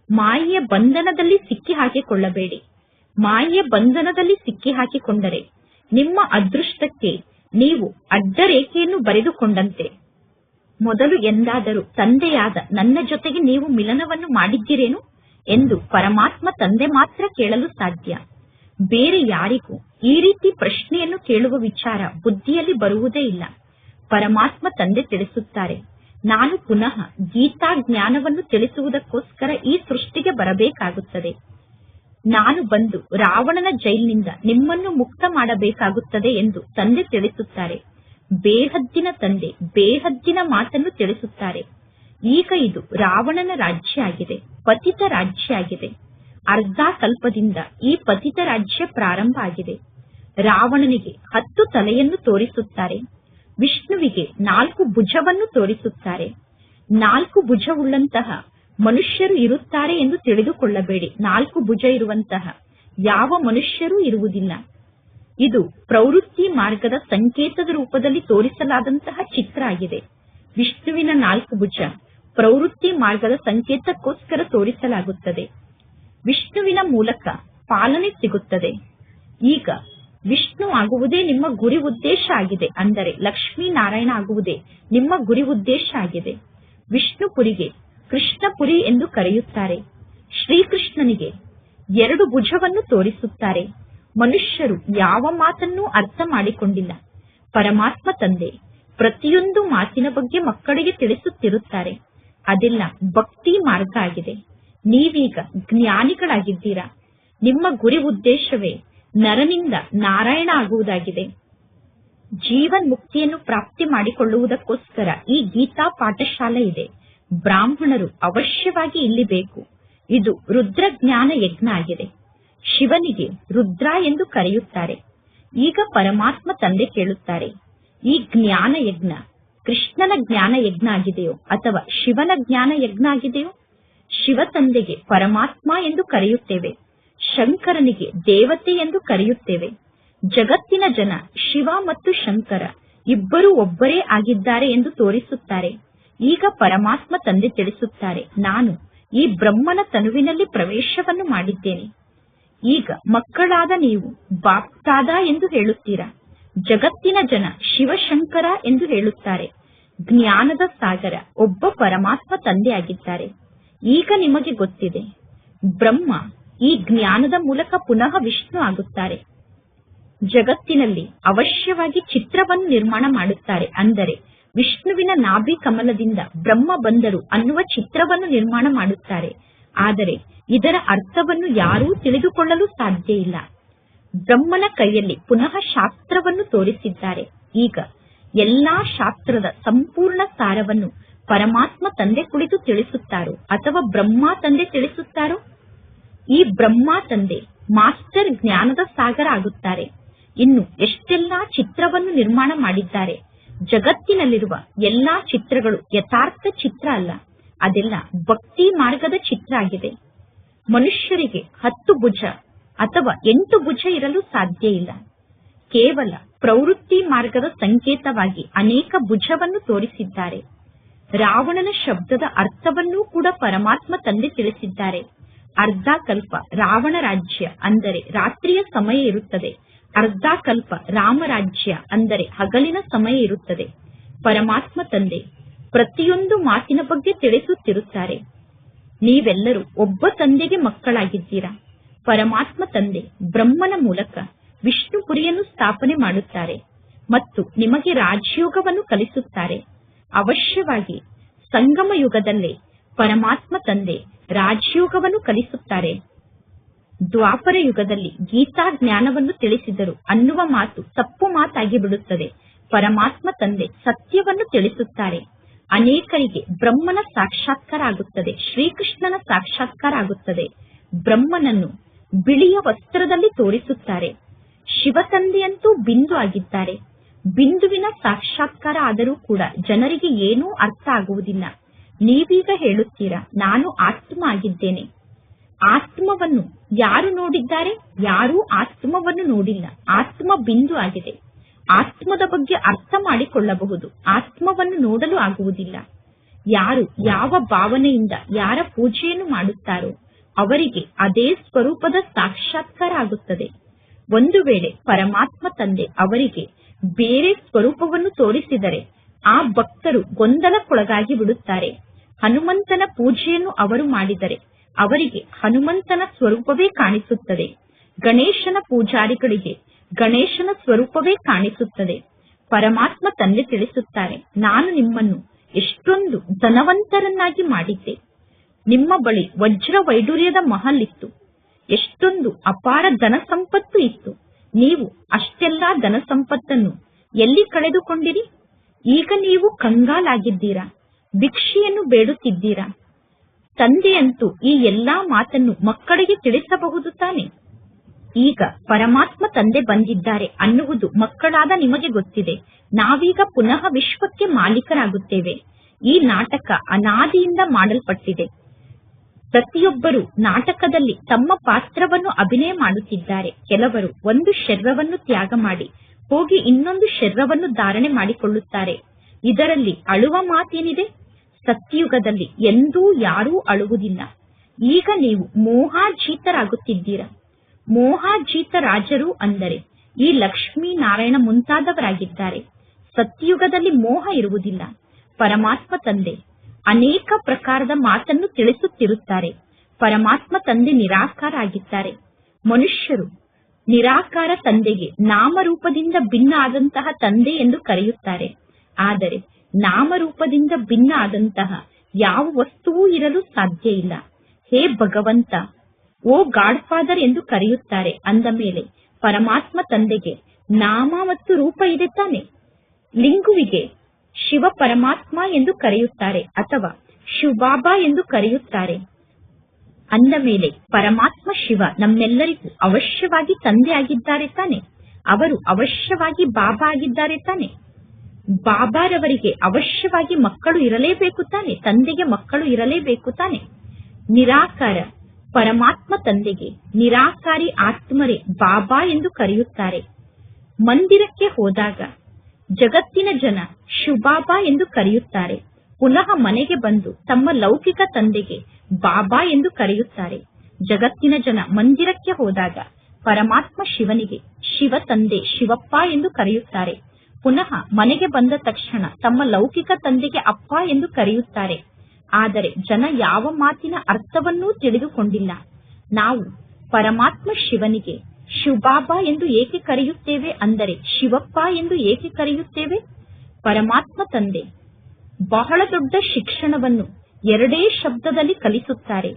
ಮಾಯೆಯ ಬಂಧನದಲ್ಲಿ ಸಿಕ್ಕಿ ಹಾಕಿಕೊಳ್ಳಬೇಡಿ. ಮಾಯೆಯ ಬಂಧನದಲ್ಲಿ ಸಿಕ್ಕಿ ಹಾಕಿಕೊಂಡರೆ ನಿಮ್ಮ ಅದೃಷ್ಟಕ್ಕೆ ನೀವು ಅಡ್ಡರೇಖೆಯನ್ನು ಬರೆದುಕೊಂಡಂತೆ. ಮೊದಲು ಎಂದಾದರೂ ತಂದೆಯಾದ ನನ್ನ ಜೊತೆಗೆ ನೀವು ಮಿಲನವನ್ನು ಮಾಡಿದ್ದೀರೇನು ಎಂದು ಪರಮಾತ್ಮ ತಂದೆ ಮಾತ್ರ ಕೇಳಲು ಸಾಧ್ಯ. ಬೇರೆ ಯಾರಿಗೂ ಈ ರೀತಿ ಪ್ರಶ್ನೆಯನ್ನು ಕೇಳುವ ವಿಚಾರ ಬುದ್ಧಿಯಲ್ಲಿ ಬರುವುದೇ ಇಲ್ಲ. ಪರಮಾತ್ಮ ತಂದೆ ತಿಳಿಸುತ್ತಾರೆ, ನಾನು ಪುನಃ ಗೀತಾ ಜ್ಞಾನವನ್ನು ತಿಳಿಸುವುದಕ್ಕೋಸ್ಕರ ಈ ಸೃಷ್ಟಿಗೆ ಬರಬೇಕಾಗುತ್ತದೆ. ನಾನು ಬಂದು ರಾವಣನ ಜೈಲಿನಿಂದ ನಿಮ್ಮನ್ನು ಮುಕ್ತ ಮಾಡಬೇಕಾಗುತ್ತದೆ ಎಂದು ತಂದೆ ತಿಳಿಸುತ್ತಾರೆ. ಬೇಹದ್ದಿನ ತಂದೆ ಬೇಹದ್ದಿನ ಮಾತನ್ನು ತಿಳಿಸುತ್ತಾರೆ. ಈಗ ಇದು ರಾವಣನ ರಾಜ್ಯ ಆಗಿದೆ, ಪತಿತ ರಾಜ್ಯ ಆಗಿದೆ. ಅರ್ಧ ಕಲ್ಪದಿಂದ ಈ ಪತಿತ ರಾಜ್ಯ ಪ್ರಾರಂಭ ಆಗಿದೆ. ರಾವಣನಿಗೆ 10 ತಲೆಯನ್ನು ತೋರಿಸುತ್ತಾರೆ, ವಿಷ್ಣುವಿಗೆ 4 ಭುಜವನ್ನು ತೋರಿಸುತ್ತಾರೆ. 4 ಭುಜವುಳ್ಳಂತಹ ಮನುಷ್ಯರು ಇರುತ್ತಾರೆ ಎಂದು ತಿಳಿದುಕೊಳ್ಳಬೇಡಿ. 4 ಭುಜ ಇರುವಂತಹ ಯಾವ ಮನುಷ್ಯರೂ ಇರುವುದಿಲ್ಲ. ಇದು ಪ್ರವೃತ್ತಿ ಮಾರ್ಗದ ಸಂಕೇತದ ರೂಪದಲ್ಲಿ ತೋರಿಸಲಾದಂತಹ ಚಿತ್ರ ಆಗಿದೆ. ವಿಷ್ಣುವಿನ 4 ಭುಜ ಪ್ರವೃತ್ತಿ ಮಾರ್ಗದ ಸಂಕೇತಕ್ಕೋಸ್ಕರ ತೋರಿಸಲಾಗುತ್ತದೆ. ವಿಷ್ಣುವಿನ ಮೂಲಕ ಪಾಲನೆ ಸಿಗುತ್ತದೆ. ಈಗ ವಿಷ್ಣು ಆಗುವುದೇ ನಿಮ್ಮ ಗುರಿ ಉದ್ದೇಶ ಆಗಿದೆ. ಅಂದರೆ ಲಕ್ಷ್ಮೀನಾರಾಯಣ ಆಗುವುದೇ ನಿಮ್ಮ ಗುರಿ ಉದ್ದೇಶ ಆಗಿದೆ. ವಿಷ್ಣುಪುರಿಗೆ ಕೃಷ್ಣಪುರಿ ಎಂದು ಕರೆಯುತ್ತಾರೆ. ಶ್ರೀಕೃಷ್ಣನಿಗೆ 2 ಭುಜವನ್ನು ತೋರಿಸುತ್ತಾರೆ. ಮನುಷ್ಯರು ಯಾವ ಮಾತನ್ನೂ ಅರ್ಥ ಮಾಡಿಕೊಂಡಿಲ್ಲ. ಪರಮಾತ್ಮ ತಂದೆ ಪ್ರತಿಯೊಂದು ಮಾತಿನ ಬಗ್ಗೆ ಮಕ್ಕಳಿಗೆ ತಿಳಿಸುತ್ತಿರುತ್ತಾರೆ. ಅದೆಲ್ಲ ಭಕ್ತಿ ಮಾರ್ಗ ಆಗಿದೆ. ನೀವೀಗ ಜ್ಞಾನಿಗಳಾಗಿದ್ದೀರಾ. ನಿಮ್ಮ ಗುರಿ ಉದ್ದೇಶವೇ ನರನಿಂದ ನಾರಾಯಣ ಆಗುವುದಾಗಿದೆ. ಜೀವನ್ ಮುಕ್ತಿಯನ್ನು ಪ್ರಾಪ್ತಿ ಮಾಡಿಕೊಳ್ಳುವುದಕ್ಕೋಸ್ಕರ ಈ ಗೀತಾ ಪಾಠಶಾಲೆ ಇದೆ. ಬ್ರಾಹ್ಮಣರು ಅವಶ್ಯವಾಗಿ ಇಲ್ಲಿ ಬೇಕು. ಇದು ರುದ್ರ ಜ್ಞಾನ ಯಜ್ಞ ಆಗಿದೆ. ಶಿವನಿಗೆ ರುದ್ರ ಎಂದು ಕರೆಯುತ್ತಾರೆ. ಈಗ ಪರಮಾತ್ಮ ತಂದೆ ಕೇಳುತ್ತಾರೆ, ಈ ಜ್ಞಾನ ಯಜ್ಞ ಕೃಷ್ಣನ ಜ್ಞಾನ ಯಜ್ಞ ಆಗಿದೆಯೋ ಅಥವಾ ಶಿವನ ಜ್ಞಾನ ಯಜ್ಞ ಆಗಿದೆಯೋ? ಶಿವ ತಂದೆಗೆ ಪರಮಾತ್ಮ ಎಂದು ಕರೆಯುತ್ತೇವೆ, ಶಂಕರನಿಗೆ ದೇವತೆ ಎಂದು ಕರೆಯುತ್ತೇವೆ. ಜಗತ್ತಿನ ಜನ ಶಿವ ಮತ್ತು ಶಂಕರ ಇಬ್ಬರೂ ಒಬ್ಬರೇ ಆಗಿದ್ದಾರೆ ಎಂದು ತೋರಿಸುತ್ತಾರೆ. ಈಗ ಪರಮಾತ್ಮ ತಂದೆ ತಿಳಿಸುತ್ತಾರೆ, ನಾನು ಈ ಬ್ರಹ್ಮನ ತನುವಿನಲ್ಲಿ ಪ್ರವೇಶವನ್ನು ಮಾಡಿದ್ದೇನೆ. ಈಗ ಮಕ್ಕಳಾದ ನೀವು ಬಾಪ್ತಾದ ಎಂದು ಹೇಳುತ್ತೀರಾ. ಜಗತ್ತಿನ ಜನ ಶಿವಶಂಕರ ಎಂದು ಹೇಳುತ್ತಾರೆ. ಜ್ಞಾನದ ಸಾಗರ ಒಬ್ಬ ಪರಮಾತ್ಮ ತಂದೆ ಆಗಿದ್ದಾರೆ. ಈಗ ನಿಮಗೆ ಗೊತ್ತಿದೆ, ಬ್ರಹ್ಮ ಈ ಜ್ಞಾನದ ಮೂಲಕ ಪುನಃ ವಿಷ್ಣು ಆಗುತ್ತಾರೆ. ಜಗತ್ತಿನಲ್ಲಿ ಅವಶ್ಯವಾಗಿ ಚಿತ್ರವನ್ನು ನಿರ್ಮಾಣ ಮಾಡುತ್ತಾರೆ. ಅಂದರೆ ವಿಷ್ಣುವಿನ ನಾಭಿ ಕಮಲದಿಂದ ಬ್ರಹ್ಮ ಬಂದರು ಅನ್ನುವ ಚಿತ್ರವನ್ನು ನಿರ್ಮಾಣ ಮಾಡುತ್ತಾರೆ. ಆದರೆ ಇದರ ಅರ್ಥವನ್ನು ಯಾರೂ ತಿಳಿದುಕೊಳ್ಳಲು ಸಾಧ್ಯ ಇಲ್ಲ. ಬ್ರಹ್ಮನ ಕೈಯಲ್ಲಿ ಪುನಃ ಶಾಸ್ತ್ರವನ್ನು ತೋರಿಸಿದ್ದಾರೆ. ಈಗ ಎಲ್ಲಾ ಶಾಸ್ತ್ರದ ಸಂಪೂರ್ಣ ಸಾರವನ್ನು ಪರಮಾತ್ಮ ತಂದೆ ಕುಳಿತು ತಿಳಿಸುತ್ತಾರೋ ಅಥವಾ ಬ್ರಹ್ಮ ತಂದೆ ತಿಳಿಸುತ್ತಾರೋ? ಈ ಬ್ರಹ್ಮ ತಂದೆ ಮಾಸ್ಟರ್ ಜ್ಞಾನದ ಸಾಗರ ಆಗುತ್ತಾರೆ. ಇನ್ನು ಎಷ್ಟೆಲ್ಲಾ ಚಿತ್ರವನ್ನು ನಿರ್ಮಾಣ ಮಾಡಿದ್ದಾರೆ. ಜಗತ್ತಿನಲ್ಲಿರುವ ಎಲ್ಲಾ ಚಿತ್ರಗಳು ಯಥಾರ್ಥ ಚಿತ್ರ ಅಲ್ಲ, ಅದೆಲ್ಲ ಭಕ್ತಿ ಮಾರ್ಗದ ಚಿತ್ರ ಆಗಿದೆ. ಮನುಷ್ಯರಿಗೆ 10 ಭುಜ ಅಥವಾ 8 ಭುಜ ಇರಲು ಸಾಧ್ಯ ಇಲ್ಲ. ಕೇವಲ ಪ್ರವೃತ್ತಿ ಮಾರ್ಗದ ಸಂಕೇತವಾಗಿ ಅನೇಕ ಭುಜವನ್ನು ತೋರಿಸಿದ್ದಾರೆ. ರಾವಣನ ಶಬ್ದದ ಅರ್ಥವನ್ನೂ ಕೂಡ ಪರಮಾತ್ಮ ತಂದೆ ತಿಳಿಸಿದ್ದಾರೆ. ಅರ್ಧ ಕಲ್ಪ ರಾವಣ ರಾಜ್ಯ ಅಂದರೆ ರಾತ್ರಿಯ ಸಮಯ ಇರುತ್ತದೆ, ಅರ್ಧ ಕಲ್ಪ ರಾಮರಾಜ್ಯ ಅಂದರೆ ಹಗಲಿನ ಸಮಯ ಇರುತ್ತದೆ. ಪರಮಾತ್ಮ ತಂದೆ ಪ್ರತಿಯೊಂದು ಮಾತಿನ ಬಗ್ಗೆ ತಿಳಿಸುತ್ತಿರುತ್ತಾರೆ. ನೀವೆಲ್ಲರೂ ಒಬ್ಬ ತಂದೆಗೆ ಮಕ್ಕಳಾಗಿದ್ದೀರಾ. ಪರಮಾತ್ಮ ತಂದೆ ಬ್ರಹ್ಮನ ಮೂಲಕ ವಿಷ್ಣುಪುರಿಯನ್ನು ಸ್ಥಾಪನೆ ಮಾಡುತ್ತಾರೆ ಮತ್ತು ನಿಮಗೆ ರಾಜಯೋಗವನ್ನು ಕಲಿಸುತ್ತಾರೆ. ಅವಶ್ಯವಾಗಿ ಸಂಗಮ ಯುಗದಲ್ಲೇ ಪರಮಾತ್ಮ ತಂದೆ ರಾಜಯೋಗವನ್ನು ಕಲಿಸುತ್ತಾರೆ. ದ್ವಾಪರ ಯುಗದಲ್ಲಿ ಗೀತಾ ಜ್ಞಾನವನ್ನು ತಿಳಿಸಿದರು ಅನ್ನುವ ಮಾತು ತಪ್ಪು ಮಾತಾಗಿ ಬಿಡುತ್ತದೆ. ಪರಮಾತ್ಮ ತಂದೆ ಸತ್ಯವನ್ನು ತಿಳಿಸುತ್ತಾರೆ. ಅನೇಕರಿಗೆ ಬ್ರಹ್ಮನ ಸಾಕ್ಷಾತ್ಕಾರ ಆಗುತ್ತದೆ, ಶ್ರೀಕೃಷ್ಣನ ಸಾಕ್ಷಾತ್ಕಾರ ಆಗುತ್ತದೆ. ಬ್ರಹ್ಮನನ್ನು ಬಿಳಿಯ ವಸ್ತ್ರದಲ್ಲಿ ತೋರಿಸುತ್ತಾರೆ. ಶಿವತಂದೆಯಂತೂ ಬಿಂದು ಆಗಿದ್ದಾರೆ. ಬಿಂದುವಿನ ಸಾಕ್ಷಾತ್ಕಾರ ಆದರೂ ಕೂಡ ಜನರಿಗೆ ಏನೂ ಅರ್ಥ ಆಗುವುದಿಲ್ಲ. ನೀವೀಗ ಹೇಳುತ್ತೀರಾ, ನಾನು ಆತ್ಮ ಆಗಿದ್ದೇನೆ. ಆತ್ಮವನ್ನು ಯಾರು ನೋಡಿದ್ದಾರೆ? ಯಾರೂ ಆತ್ಮವನ್ನು ನೋಡಿಲ್ಲ. ಆತ್ಮ ಬಿಂದು ಆಗಿದೆ. ಆತ್ಮದ ಬಗ್ಗೆ ಅರ್ಥ ಮಾಡಿಕೊಳ್ಳಬಹುದು, ಆತ್ಮವನ್ನು ನೋಡಲು ಆಗುವುದಿಲ್ಲ. ಯಾರು ಯಾವ ಭಾವನೆಯಿಂದ ಯಾರ ಪೂಜೆಯನ್ನು ಮಾಡುತ್ತಾರೋ ಅವರಿಗೆ ಅದೇ ಸ್ವರೂಪದ ಸಾಕ್ಷಾತ್ಕಾರ ಆಗುತ್ತದೆ. ಒಂದು ವೇಳೆ ಪರಮಾತ್ಮ ತಂದೆ ಅವರಿಗೆ ಬೇರೆ ಸ್ವರೂಪವನ್ನು ತೋರಿಸಿದರೆ ಆ ಭಕ್ತರು ಗೊಂದಲಕ್ಕೊಳಗಾಗಿ ಬಿಡುತ್ತಾರೆ. ಹನುಮಂತನ ಪೂಜೆಯನ್ನು ಅವರು ಮಾಡಿದರೆ ಅವರಿಗೆ ಹನುಮಂತನ ಸ್ವರೂಪವೇ ಕಾಣಿಸುತ್ತದೆ. ಗಣೇಶನ ಪೂಜಾರಿಗಳಿಗೆ ಗಣೇಶನ ಸ್ವರೂಪವೇ ಕಾಣಿಸುತ್ತದೆ. ಪರಮಾತ್ಮ ತಂದೆ ತಿಳಿಸುತ್ತಾರೆ, ನಾನು ನಿಮ್ಮನ್ನು ಎಷ್ಟೊಂದು ಧನವಂತರನ್ನಾಗಿ ಮಾಡಿದ್ದೆ. ನಿಮ್ಮ ಬಳಿ ವಜ್ರ ವೈಡೂರ್ಯದ ಮಹಲ್ ಇತ್ತು, ಎಷ್ಟೊಂದು ಅಪಾರ ಧನ ಸಂಪತ್ತು ಇತ್ತು. ನೀವು ಅಷ್ಟೆಲ್ಲಾ ಧನ ಸಂಪತ್ತನ್ನು ಎಲ್ಲಿ ಕಳೆದುಕೊಂಡಿರಿ? ಈಗ ನೀವು ಕಂಗಾಲಾಗಿದ್ದೀರಾ, ಭಿಕ್ಷೆಯನ್ನು ಬೇಡುತ್ತಿದ್ದೀರಾ. ತಂದೆಯಂತೂ ಈ ಎಲ್ಲಾ ಮಾತನ್ನು ಮಕ್ಕಳಿಗೆ ತಿಳಿಸಬಹುದು ತಾನೆ. ಈಗ ಪರಮಾತ್ಮ ತಂದೆ ಬಂದಿದ್ದಾರೆ ಅನ್ನುವುದು ಮಕ್ಕಳಾದ ನಿಮಗೆ ಗೊತ್ತಿದೆ. ನಾವೀಗ ಪುನಃ ವಿಶ್ವಕ್ಕೆ ಮಾಲೀಕರಾಗುತ್ತೇವೆ. ಈ ನಾಟಕ ಅನಾದಿಯಿಂದ ಮಾಡಲ್ಪಟ್ಟಿದೆ. ಪ್ರತಿಯೊಬ್ಬರು ನಾಟಕದಲ್ಲಿ ತಮ್ಮ ಪಾತ್ರವನ್ನು ಅಭಿನಯ ಮಾಡುತ್ತಿದ್ದಾರೆ. ಕೆಲವರು ಒಂದು ಶರೀರವನ್ನು ತ್ಯಾಗ ಮಾಡಿ ಹೋಗಿ ಇನ್ನೊಂದು ಶರೀರವನ್ನು ಧಾರಣೆ ಮಾಡಿಕೊಳ್ಳುತ್ತಾರೆ. ಇದರಲ್ಲಿ ಅಳುವ ಮಾತೇನಿದೆ? ಸತ್ಯಯುಗದಲ್ಲಿ ಎಂದೂ ಯಾರೂ ಅಳುವುದಿಲ್ಲ. ಈಗ ನೀವು ಮೋಹಾಜೀತರಾಗುತ್ತಿದ್ದೀರಾ. ಮೋಹಾಜೀತ ರಾಜರು ಅಂದರೆ ಈ ಲಕ್ಷ್ಮೀನಾರಾಯಣ ಮುಂತಾದವರಾಗಿದ್ದಾರೆ. ಸತ್ಯಯುಗದಲ್ಲಿ ಮೋಹ ಇರುವುದಿಲ್ಲ. ಪರಮಾತ್ಮ ತಂದೆ ಅನೇಕ ಪ್ರಕಾರದ ಮಾತನ್ನು ತಿಳಿಸುತ್ತಿರುತ್ತಾರೆ. ಪರಮಾತ್ಮ ತಂದೆ ನಿರಾಕಾರ ಆಗಿದ್ದಾರೆ. ಮನುಷ್ಯರು ನಿರಾಕಾರ ತಂದೆಗೆ ನಾಮರೂಪದಿಂದ ಭಿನ್ನ ಆದಂತಹ ತಂದೆ ಎಂದು ಕರೆಯುತ್ತಾರೆ. ಆದರೆ ನಾಮರೂಪದಿಂದ ಭಿನ್ನ ಆದಂತಹ ಯಾವ ವಸ್ತುವೂ ಇರಲು ಸಾಧ್ಯ ಇಲ್ಲ. ಹೇ ಭಗವಂತ, ಓ ಗಾಡ್ ಫಾದರ್ ಎಂದು ಕರೆಯುತ್ತಾರೆ. ಅಂದ ಮೇಲೆ ಪರಮಾತ್ಮ ತಂದೆಗೆ ನಾಮ ಮತ್ತು ರೂಪ ಇದೆ ತಾನೆ. ಲಿಂಗುವಿಗೆ ಶಿವ ಪರಮಾತ್ಮ ಎಂದು ಕರೆಯುತ್ತಾರೆ ಅಥವಾ ಶಿವಬಾಬಾ ಎಂದು ಕರೆಯುತ್ತಾರೆ. ಅಂದ ಮೇಲೆ ಪರಮಾತ್ಮ ಶಿವ ನಮ್ಮೆಲ್ಲರಿಗೂ ಅವಶ್ಯವಾಗಿ ತಂದೆ ಆಗಿದ್ದಾರೆ ತಾನೆ. ಅವರು ಅವಶ್ಯವಾಗಿ ಬಾಬಾ ಆಗಿದ್ದಾರೆ ತಾನೆ. ಬಾಬಾರವರಿಗೆ ಅವಶ್ಯವಾಗಿ ಮಕ್ಕಳು ಇರಲೇಬೇಕು ತಾನೆ. ತಂದೆಗೆ ಮಕ್ಕಳು ಇರಲೇಬೇಕು ತಾನೆ. ನಿರಾಕಾರ ಪರಮಾತ್ಮ ತಂದೆಗೆ ನಿರಾಕಾರಿ ಆತ್ಮರೇ ಬಾಬಾ ಎಂದು ಕರೆಯುತ್ತಾರೆ. ಮಂದಿರಕ್ಕೆ ಹೋದಾಗ ಜಗತ್ತಿನ ಜನ ಶಿವಬಾಬಾ ಎಂದು ಕರೆಯುತ್ತಾರೆ. ಪುನಃ ಮನೆಗೆ ಬಂದು ತಮ್ಮ ಲೌಕಿಕ ತಂದೆಗೆ ಬಾಬಾ ಎಂದು ಕರೆಯುತ್ತಾರೆ. ಜಗತ್ತಿನ ಜನ ಮಂದಿರಕ್ಕೆ ಹೋದಾಗ ಪರಮಾತ್ಮ ಶಿವನಿಗೆ ಶಿವ ತಂದೆ ಶಿವಪ್ಪ ಎಂದು ಕರೆಯುತ್ತಾರೆ. ಪುನಃ ಮನೆಗೆ ಬಂದ ತಕ್ಷಣ ತಮ್ಮ ಲೌಕಿಕ ತಂದೆಗೆ ಅಪ್ಪ ಎಂದು ಕರೆಯುತ್ತಾರೆ. ಆದರೆ ಜನ ಯಾವ ಮಾತಿನ ಅರ್ಥವನ್ನೂ ತಿಳಿದುಕೊಂಡಿಲ್ಲ. ನಾವು ಪರಮಾತ್ಮ ಶಿವನಿಗೆ ಶಿವಬಾಬಾ ಎಂದು ಏಕೆ ಕರೆಯುತ್ತೇವೆ ಅಂದರೆ ಶಿವಪ್ಪ ಎಂದು ಏಕೆ ಕರೆಯುತ್ತೇವೆ? ಪರಮಾತ್ಮ ತಂದೆ ಬಹಳ ದೊಡ್ಡ ಶಿಕ್ಷಣವನ್ನು ಎರಡೇ ಶಬ್ದದಲ್ಲಿ ಕಲಿಸುತ್ತಾರೆ.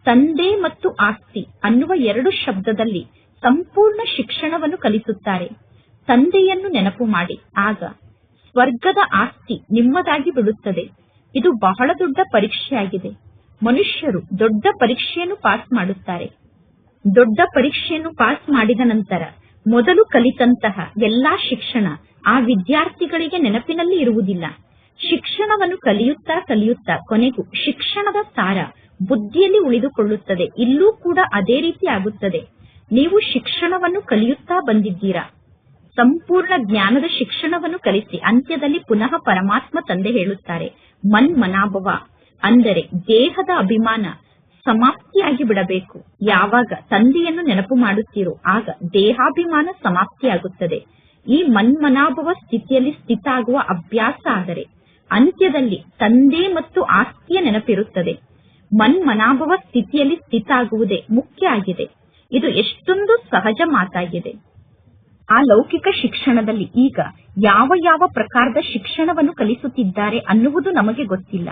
ತಂದೆ ಮತ್ತು ಆಸ್ತಿ ಅನ್ನುವ ಎರಡು ಶಬ್ದದಲ್ಲಿ ಸಂಪೂರ್ಣ ಶಿಕ್ಷಣವನ್ನು ಕಲಿಸುತ್ತಾರೆ. ತಂದೆಯನ್ನು ನೆನಪು ಮಾಡಿ, ಆಗ ಸ್ವರ್ಗದ ಆಸ್ತಿ ನಿಮ್ಮದಾಗಿ ಬಿಡುತ್ತದೆ. ಇದು ಬಹಳ ದೊಡ್ಡ ಪರೀಕ್ಷೆಯಾಗಿದೆ. ಮನುಷ್ಯರು ದೊಡ್ಡ ಪರೀಕ್ಷೆಯನ್ನು ಪಾಸ್ ಮಾಡುತ್ತಾರೆ. ದೊಡ್ಡ ಪರೀಕ್ಷೆಯನ್ನು ಪಾಸ್ ಮಾಡಿದ ನಂತರ ಮೊದಲು ಕಲಿತಂತಹ ಎಲ್ಲಾ ಶಿಕ್ಷಣ ಆ ವಿದ್ಯಾರ್ಥಿಗಳಿಗೆ ನೆನಪಿನಲ್ಲಿ ಇರುವುದಿಲ್ಲ. ಶಿಕ್ಷಣವನ್ನು ಕಲಿಯುತ್ತಾ ಕಲಿಯುತ್ತಾ ಕೊನೆಗೂ ಶಿಕ್ಷಣದ ಸಾರ ಬುದ್ಧಿಯಲ್ಲಿ ಉಳಿದುಕೊಳ್ಳುತ್ತದೆ. ಇಲ್ಲೂ ಕೂಡ ಅದೇ ರೀತಿ ಆಗುತ್ತದೆ. ನೀವು ಶಿಕ್ಷಣವನ್ನು ಕಲಿಯುತ್ತಾ ಬಂದಿದ್ದೀರಾ. ಸಂಪೂರ್ಣ ಜ್ಞಾನದ ಶಿಕ್ಷಣವನ್ನು ಕಲಿಸಿ ಅಂತ್ಯದಲ್ಲಿ ಪುನಃ ಪರಮಾತ್ಮ ತಂದೆ ಹೇಳುತ್ತಾರೆ, ಮನ್ಮನಾಭವ ಅಂದರೆ ದೇಹದ ಅಭಿಮಾನ ಸಮಾಪ್ತಿಯಾಗಿ ಬಿಡಬೇಕು. ಯಾವಾಗ ತಂದೆಯನ್ನು ನೆನಪು ಮಾಡುತ್ತೀರೋ ಆಗ ದೇಹಾಭಿಮಾನ ಸಮಾಪ್ತಿಯಾಗುತ್ತದೆ. ಈ ಮನ್ಮನಾಭವ ಸ್ಥಿತಿಯಲ್ಲಿ ಸ್ಥಿತ ಆಗುವ ಅಭ್ಯಾಸ ಆದರೆ ಅಂತ್ಯದಲ್ಲಿ ತಂದೆ ಮತ್ತು ಆಸ್ತಿಯ ನೆನಪಿರುತ್ತದೆ. ಮನ್ಮನಾಭವ ಸ್ಥಿತಿಯಲ್ಲಿ ಸ್ಥಿತ ಆಗುವುದೇ ಮುಖ್ಯ ಆಗಿದೆ. ಇದು ಎಷ್ಟೊಂದು ಸಹಜ ಮಾತಾಗಿದೆ. ಆ ಲೌಕಿಕ ಶಿಕ್ಷಣದಲ್ಲಿ ಈಗ ಯಾವ ಯಾವ ಪ್ರಕಾರದ ಶಿಕ್ಷಣವನ್ನು ಕಲಿಸುತ್ತಿದ್ದಾರೆ ಅನ್ನುವುದು ನಮಗೆ ಗೊತ್ತಿಲ್ಲ.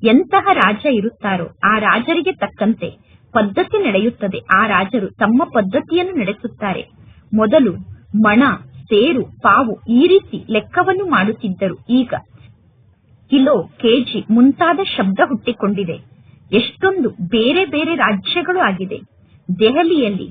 ಎಂತಹ ರಾಜ ಇರುತ್ತಾರೋ ಆ ರಾಜರಿಗೆ ತಕ್ಕಂತೆ ಪದ್ಧತಿ ನಡೆಯುತ್ತದೆ. ಆ ರಾಜರು ತಮ್ಮ ಪದ್ಧತಿಯನ್ನು ನಡೆಸುತ್ತಾರೆ. ಮೊದಲು ಮಣ, ಸೇರು, ಪಾವು ಈ ರೀತಿ ಲೆಕ್ಕವನ್ನು ಮಾಡುತ್ತಿದ್ದರು. ಈಗ ಕಿಲೋ, ಕೆಜಿ ಮುಂತಾದ ಶಬ್ದ ಹುಟ್ಟಿಕೊಂಡಿದೆ. ಎಷ್ಟೊಂದು ಬೇರೆ ಬೇರೆ ರಾಜ್ಯಗಳು ಆಗಿದೆ. ದೆಹಲಿಯಲ್ಲಿ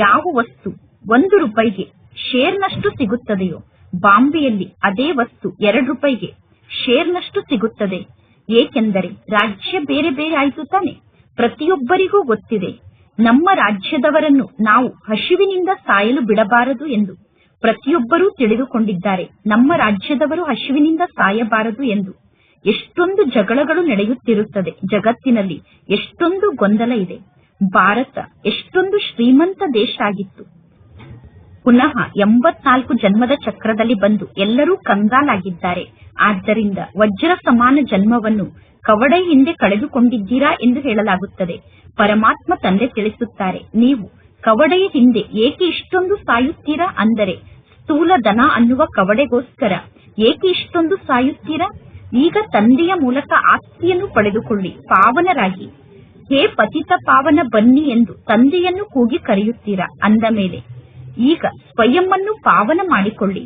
ಯಾವ ವಸ್ತು 1 ರೂಪಾಯಿಗೆ ಶೇರ್ನಷ್ಟು ಸಿಗುತ್ತದೆಯೋ, ಬಾಂಬೆಯಲ್ಲಿ ಅದೇ ವಸ್ತು 2 ರೂಪಾಯಿಗೆ ಶೇರ್ನಷ್ಟು ಸಿಗುತ್ತದೆ. ಏಕೆಂದರೆ ರಾಜ್ಯ ಬೇರೆ ಬೇರೆ ಆಯಿತು ತಾನೆ. ಪ್ರತಿಯೊಬ್ಬರಿಗೂ ಗೊತ್ತಿದೆ, ನಮ್ಮ ರಾಜ್ಯದವರನ್ನು ನಾವು ಹಸಿವಿನಿಂದ ಸಾಯಲು ಬಿಡಬಾರದು ಎಂದು ಪ್ರತಿಯೊಬ್ಬರೂ ತಿಳಿದುಕೊಂಡಿದ್ದಾರೆ. ನಮ್ಮ ರಾಜ್ಯದವರು ಹಸಿವಿನಿಂದ ಸಾಯಬಾರದು ಎಂದು. ಎಷ್ಟೊಂದು ಜಗಳಗಳು ನಡೆಯುತ್ತಿರುತ್ತದೆ. ಜಗತ್ತಿನಲ್ಲಿ ಎಷ್ಟೊಂದು ಗೊಂದಲ ಇದೆ. ಭಾರತ ಎಷ್ಟೊಂದು ಶ್ರೀಮಂತ ದೇಶ ಆಗಿತ್ತು. ಪುನಃ 84 ಜನ್ಮದ ಚಕ್ರದಲ್ಲಿ ಬಂದು ಎಲ್ಲರೂ ಕಂಗಾಲಾಗಿದ್ದಾರೆ. ಆದ್ದರಿಂದ ವಜ್ರ ಸಮಾನ ಜನ್ಮವನ್ನು ಕವಡೆ ಹಿಂದೆ ಕಳೆದುಕೊಂಡಿದ್ದೀರಾ ಎಂದು ಹೇಳಲಾಗುತ್ತದೆ. ಪರಮಾತ್ಮ ತಂದೆ ತಿಳಿಸುತ್ತಾರೆ, ನೀವು ಕವಡೆಯ ಹಿಂದೆ ಏಕೆ ಇಷ್ಟೊಂದು ಸಾಯುತ್ತೀರಾ? ಅಂದರೆ ಸ್ಥೂಲ ಧನ ಅನ್ನುವ ಕವಡೆಗೋಸ್ಕರ ಏಕೆ ಇಷ್ಟೊಂದು ಸಾಯುತ್ತೀರಾ? ಈಗ ತಂದೆಯ ಮೂಲಕ ಆಸ್ತಿಯನ್ನು ಪಡೆದುಕೊಳ್ಳಿ, ಪಾವನರಾಗಿ. ಹೇ ಪತಿತ ಪಾವನ ಬನ್ನಿ ಎಂದು ತಂದೆಯನ್ನು ಕೂಗಿ ಕರೆಯುತ್ತೀರಾ. ಅಂದ ಮೇಲೆ ಈಗ ಸ್ವಯಂವನ್ನು ಪಾವನ ಮಾಡಿಕೊಳ್ಳಿ.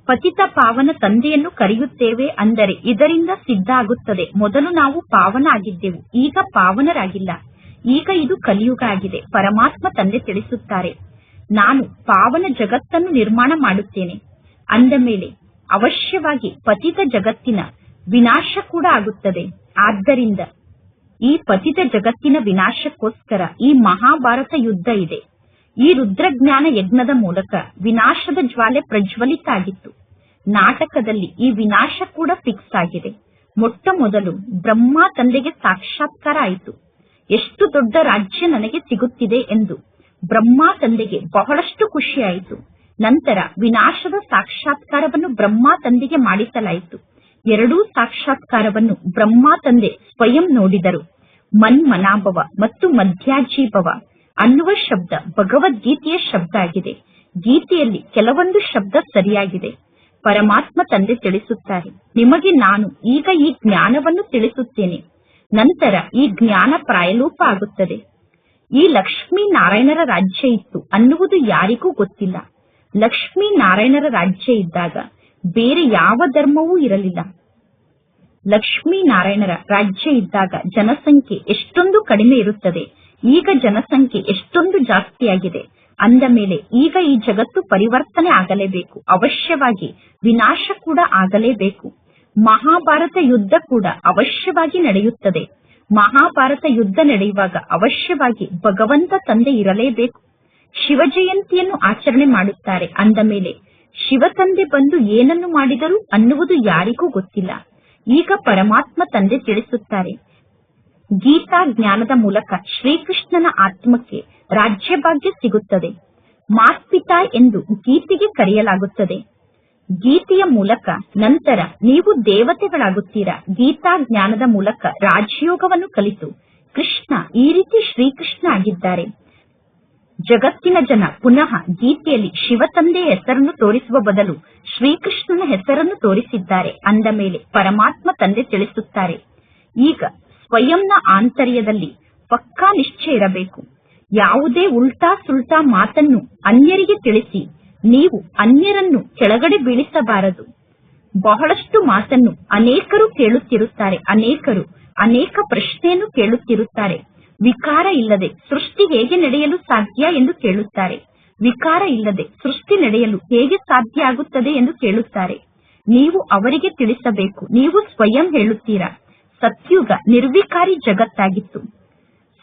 ಪತಿತ ಪಾವನ ತಂದೆಯನ್ನು ಕರೆಯುತ್ತೇವೆ ಅಂದರೆ ಇದರಿಂದ ಸಿದ್ಧ ಆಗುತ್ತದೆ. ಮೊದಲು ನಾವು ಪಾವನ ಆಗಿದ್ದೆವು, ಈಗ ಪಾವನರಾಗಿಲ್ಲ. ಈಗ ಇದು ಕಲಿಯುಗ ಆಗಿದೆ. ಪರಮಾತ್ಮ ತಂದೆ ತಿಳಿಸುತ್ತಾರೆ, ನಾನು ಪಾವನ ಜಗತ್ತನ್ನು ನಿರ್ಮಾಣ ಮಾಡುತ್ತೇನೆ. ಅಂದ ಮೇಲೆ ಅವಶ್ಯವಾಗಿ ಪತಿತ ಜಗತ್ತಿನ ವಿನಾಶ ಕೂಡ ಆಗುತ್ತದೆ. ಆದ್ದರಿಂದ ಈ ಪತಿತ ಜಗತ್ತಿನ ವಿನಾಶಕ್ಕೋಸ್ಕರ ಈ ಮಹಾಭಾರತ ಯುದ್ಧ ಇದೆ. ಈ ರುದ್ರಜ್ಞಾನ ಯಜ್ಞದ ಮೂಲಕ ವಿನಾಶದ ಜ್ವಾಲೆ ಪ್ರಜ್ವಲಿತ ಆಗಿತ್ತು. ನಾಟಕದಲ್ಲಿ ಈ ವಿನಾಶ ಕೂಡ ಫಿಕ್ಸ್ ಆಗಿದೆ. ಮೊಟ್ಟ ಮೊದಲು ಬ್ರಹ್ಮ ತಂದೆಗೆ ಸಾಕ್ಷಾತ್ಕಾರ ಆಯಿತು. ಎಷ್ಟು ದೊಡ್ಡ ರಾಜ್ಯ ನನಗೆ ಸಿಗುತ್ತಿದೆ ಎಂದು ಬ್ರಹ್ಮ ತಂದೆಗೆ ಬಹಳಷ್ಟು ಖುಷಿಯಾಯಿತು. ನಂತರ ವಿನಾಶದ ಸಾಕ್ಷಾತ್ಕಾರವನ್ನು ಬ್ರಹ್ಮ ತಂದೆಗೆ ಮಾಡಿಸಲಾಯಿತು. ಎರಡೂ ಸಾಕ್ಷಾತ್ಕಾರವನ್ನು ಬ್ರಹ್ಮ ತಂದೆ ಸ್ವಯಂ ನೋಡಿದರು. ಮನ್ಮನಾಭವ ಮತ್ತು ಮಧ್ಯಾಜೀಭವ ಅನ್ನುವ ಶಬ್ದ ಭಗವದ್ಗೀತೆಯ ಶಬ್ದ ಆಗಿದೆ. ಗೀತೆಯಲ್ಲಿ ಕೆಲವೊಂದು ಶಬ್ದ ಸರಿಯಾಗಿದೆ. ಪರಮಾತ್ಮ ತಂದೆ ತಿಳಿಸುತ್ತಾರೆ, ನಿಮಗೆ ನಾನು ಈಗ ಈ ಜ್ಞಾನವನ್ನು ತಿಳಿಸುತ್ತೇನೆ. ನಂತರ ಈ ಜ್ಞಾನ ಪ್ರಾಯಲೋಪ ಆಗುತ್ತದೆ. ಈ ಲಕ್ಷ್ಮೀ ನಾರಾಯಣರ ರಾಜ್ಯ ಇತ್ತು ಅನ್ನುವುದು ಯಾರಿಗೂ ಗೊತ್ತಿಲ್ಲ. ಲಕ್ಷ್ಮೀ ನಾರಾಯಣರ ರಾಜ್ಯ ಇದ್ದಾಗ ಬೇರೆ ಯಾವ ಧರ್ಮವೂ ಇರಲಿಲ್ಲ. ಲಕ್ಷ್ಮೀ ನಾರಾಯಣರ ರಾಜ್ಯ ಇದ್ದಾಗ ಜನಸಂಖ್ಯೆ ಎಷ್ಟೊಂದು ಕಡಿಮೆ ಇರುತ್ತದೆ. ಈಗ ಜನಸಂಖ್ಯೆ ಎಷ್ಟೊಂದು ಜಾಸ್ತಿಯಾಗಿದೆ. ಅಂದ ಮೇಲೆ ಈಗ ಈ ಜಗತ್ತು ಪರಿವರ್ತನೆ ಆಗಲೇಬೇಕು. ಅವಶ್ಯವಾಗಿ ವಿನಾಶ ಕೂಡ ಆಗಲೇಬೇಕು. ಮಹಾಭಾರತ ಯುದ್ಧ ಕೂಡ ಅವಶ್ಯವಾಗಿ ನಡೆಯುತ್ತದೆ. ಮಹಾಭಾರತ ಯುದ್ಧ ನಡೆಯುವಾಗ ಅವಶ್ಯವಾಗಿ ಭಗವಂತ ತಂದೆ ಇರಲೇಬೇಕು. ಶಿವ ಜಯಂತಿಯನ್ನು ಆಚರಣೆ ಮಾಡುತ್ತಾರೆ. ಅಂದ ಮೇಲೆ ಶಿವ ತಂದೆ ಬಂದು ಏನನ್ನು ಮಾಡಿದರು ಅನ್ನುವುದು ಯಾರಿಗೂ ಗೊತ್ತಿಲ್ಲ. ಈಗ ಪರಮಾತ್ಮ ತಂದೆ ತಿಳಿಸುತ್ತಾರೆ, ಗೀತಾ ಜ್ಞಾನದ ಮೂಲಕ ಶ್ರೀಕೃಷ್ಣನ ಆತ್ಮಕ್ಕೆ ರಾಜ್ಯಭಾಗ್ಯ ಸಿಗುತ್ತದೆ. ಮಾತ್ಪಿತಾ ಎಂದು ಗೀತೆಗೆ ಕರೆಯಲಾಗುತ್ತದೆ. ಗೀತೆಯ ಮೂಲಕ ನಂತರ ನೀವು ದೇವತೆಗಳಾಗುತ್ತೀರಾ. ಗೀತಾ ಜ್ಞಾನದ ಮೂಲಕ ರಾಜಯೋಗವನ್ನು ಕಲಿತು ಕೃಷ್ಣ ಈ ರೀತಿ ಶ್ರೀಕೃಷ್ಣ ಆಗಿದ್ದಾರೆ. ಜಗತ್ತಿನ ಜನ ಪುನಃ ಗೀತೆಯಲ್ಲಿ ಶಿವ ತಂದೆಯ ಹೆಸರನ್ನು ತೋರಿಸುವ ಬದಲು ಶ್ರೀಕೃಷ್ಣನ ಹೆಸರನ್ನು ತೋರಿಸಿದ್ದಾರೆ. ಅಂದ ಮೇಲೆ ಪರಮಾತ್ಮ ತಂದೆ ತಿಳಿಸುತ್ತಾರೆ, ಈಗ ಸ್ವಯಂನ ಆಂತರ್ಯದಲ್ಲಿ ಪಕ್ಕಾ ನಿಶ್ಚಯ ಇರಬೇಕು. ಯಾವುದೇ ಉಲ್ಟಾ ಸುಲ್ಟಾ ಮಾತನ್ನು ಅನ್ಯರಿಗೆ ತಿಳಿಸಿ ನೀವು ಅನ್ಯರನ್ನು ಕೆಳಗಡೆ ಬೀಳಿಸಬಾರದು. ಬಹಳಷ್ಟು ಮಾತನ್ನು ಅನೇಕರು ಕೇಳುತ್ತಿರುತ್ತಾರೆ. ಅನೇಕರು ಅನೇಕ ಪ್ರಶ್ನೆಯನ್ನು ಕೇಳುತ್ತಿರುತ್ತಾರೆ. ವಿಕಾರ ಇಲ್ಲದೆ ಸೃಷ್ಟಿ ಹೇಗೆ ನಡೆಯಲು ಸಾಧ್ಯ ಎಂದು ಕೇಳುತ್ತಾರೆ. ವಿಕಾರ ಇಲ್ಲದೆ ಸೃಷ್ಟಿ ನಡೆಯಲು ಹೇಗೆ ಸಾಧ್ಯ ಆಗುತ್ತದೆ ಎಂದು ಕೇಳುತ್ತಾರೆ. ನೀವು ಅವರಿಗೆ ತಿಳಿಸಬೇಕು. ನೀವು ಸ್ವಯಂ ಹೇಳುತ್ತೀರಾ, ಸತ್ಯುಗ ನಿರ್ವಿಕಾರಿ ಜಗತ್ತಾಗಿತ್ತು,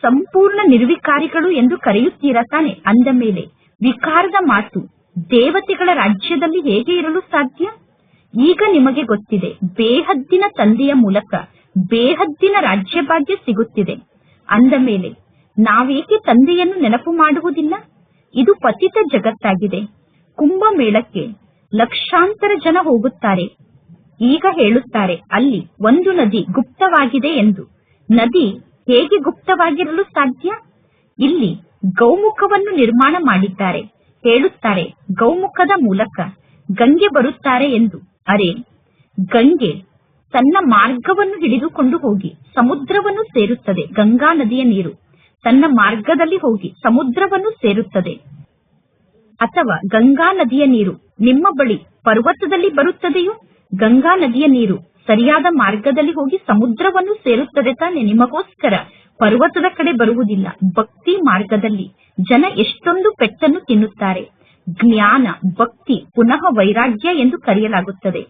ಸಂಪೂರ್ಣ ನಿರ್ವಿಕಾರಿಗಳು ಎಂದು ಕರೆಯುತ್ತೀರಾ ತಾನೆ. ಅಂದ ಮೇಲೆ ವಿಕಾರದ ಮಾತು ದೇವತೆಗಳ ರಾಜ್ಯದಲ್ಲಿ ಹೇಗೆ ಇರಲು ಸಾಧ್ಯ? ಈಗ ನಿಮಗೆ ಗೊತ್ತಿದೆ, ಬೇಹದ್ದಿನ ತಂದೆಯ ಮೂಲಕ ಬೇಹದ್ದಿನ ರಾಜ್ಯಭಾಗ್ಯ ಸಿಗುತ್ತಿದೆ. ಅಂದ ಮೇಲೆ ನಾವೇಕೆ ತಂದೆಯನ್ನು ನೆನಪು ಮಾಡುವುದಿಲ್ಲ? ಇದು ಪತಿತ ಜಗತ್ತಾಗಿದೆ. ಕುಂಭಮೇಳಕ್ಕೆ ಲಕ್ಷಾಂತರ ಜನ ಹೋಗುತ್ತಾರೆ. ಈಗ ಹೇಳುತ್ತಾರೆ ಅಲ್ಲಿ ಒಂದು ನದಿ ಗುಪ್ತವಾಗಿದೆ ಎಂದು. ನದಿ ಹೇಗೆ ಗುಪ್ತವಾಗಿರಲು ಸಾಧ್ಯ? ಇಲ್ಲಿ ಗೌಮುಖವನ್ನು ನಿರ್ಮಾಣ ಮಾಡಿದ್ದಾರೆ. ಹೇಳುತ್ತಾರೆ ಗೌಮುಖದ ಮೂಲಕ ಗಂಗೆ ಬರುತ್ತಾರೆ ಎಂದು. ಅರೆ, ಗಂಗೆ ತನ್ನ ಮಾರ್ಗವನ್ನು ಹಿಡಿದುಕೊಂಡು ಹೋಗಿ ಸಮುದ್ರವನ್ನು ಸೇರುತ್ತದೆ. ಗಂಗಾ ನದಿಯ ನೀರು ತನ್ನ ಮಾರ್ಗದಲ್ಲಿ ಹೋಗಿ ಸಮುದ್ರವನ್ನು ಸೇರುತ್ತದೆ, ಅಥವಾ ಗಂಗಾ ನದಿಯ ನೀರು ನಿಮ್ಮ ಬಳಿ ಪರ್ವತದಲ್ಲಿ ಬರುತ್ತದೆಯೋ? ಗಂಗಾ ನದಿಯ ನೀರು ಸರಿಯಾದ ಮಾರ್ಗದಲ್ಲಿ ಹೋಗಿ ಸಮುದ್ರವನ್ನು ಸೇರುತ್ತದೆ ತಾನೆ, ನಿಮಗೋಸ್ಕರ ಪರ್ವತದ ಕಡೆ ಬರುವುದಿಲ್ಲ. ಭಕ್ತಿ ಮಾರ್ಗದಲ್ಲಿ ಜನ ಎಷ್ಟೊಂದು ಪೆಟ್ಟನ್ನು ತಿನ್ನುತ್ತಾರೆ. ಜ್ಞಾನ, ಭಕ್ತಿ, ಪುನಃ ವೈರಾಗ್ಯ ಎಂದು ಕರೆಯಲಾಗುತ್ತದೆ.